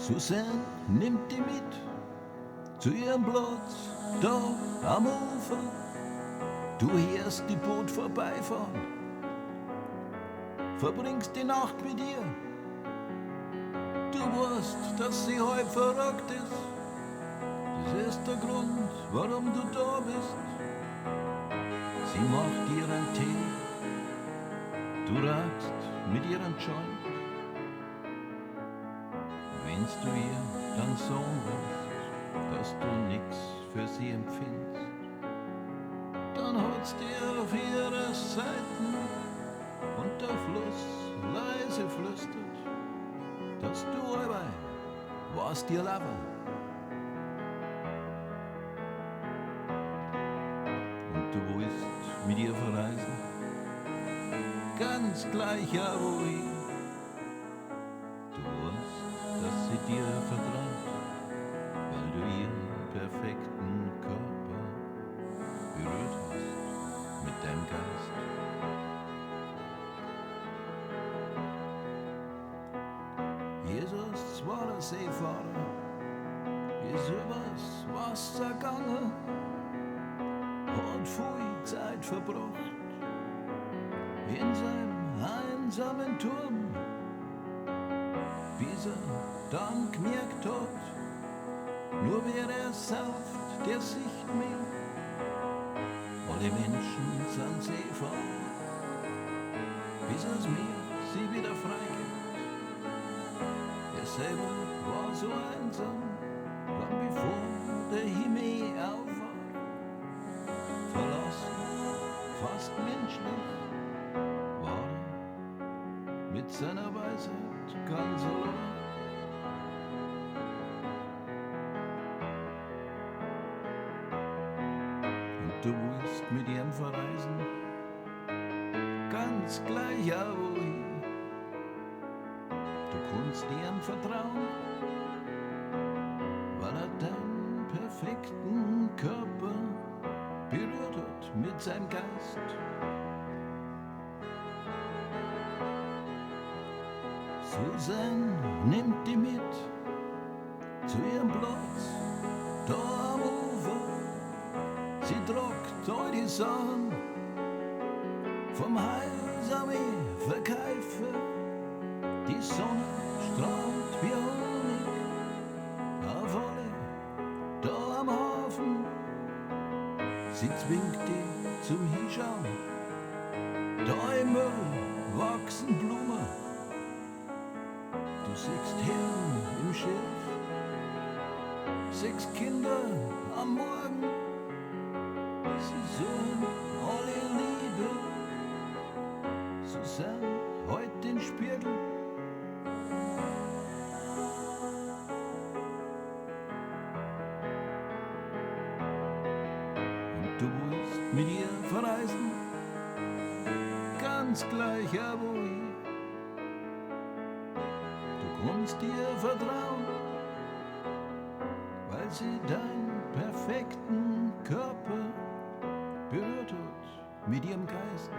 Susanne nimmt die mit zu ihrem Platz, da am Ufer. Du hörst die Boot vorbeifahren, verbringst die Nacht mit ihr. Du weißt, dass sie halb verrückt ist. Das ist der Grund, warum du da bist. Sie macht ihren Tee, du rauchst mit ihrem Joint. Wenn's du ihr dann sagen willst, dass du nix für sie empfindest, dann hat's dir auf ihre Seiten und der Fluss leise flüstert, dass du allweil warst ihr Lover. Und du willst mit ihr verreisen, ganz gleich ja wohin. Du weißt, dass sie dir vertraut, weil du ihren perfekten Körper berührt hast mit deinem Geist. Jesus war der Seefahrer, ist übers Wasser gegangen, hat viel Zeit verbracht in seinem einsamen Turm, bis er dann gemerkt hat, nur wer er sauft, der sieht mich. Alle Menschen sind Seefahrer, bis das Meer sie wieder freigibt. Er selber war so einsam, lang bevor der Himmel auf war. Verlassen, fast menschlich, war er mit seiner Weisheit ganz allein. Und du willst mit ihm verreisen, ganz gleich auch wohin. Du kannst ihm vertrauen, weil er deinen perfekten Körper berührt hat mit seinem Geist. Susanne nimmt die mit zu ihrem Platz, da am Ufer. Sie tragt all die Sachen vom heilsamen Verkäufer. Die Sonne strahlt wie Honig auf alle da am Hafen. Sie zwingt dich zum Hinschauen, da im Müll wachsen Blumen. Du siehst Herren im Schiff, 6 Kinder am Morgen. Sie suchen alle Liebe. Susanne heut den Spiegel. Du willst mit ihr verreisen, ganz gleich ja wohin. Du kannst ihr vertrauen, weil sie deinen perfekten Körper berührt hat mit ihrem Geist.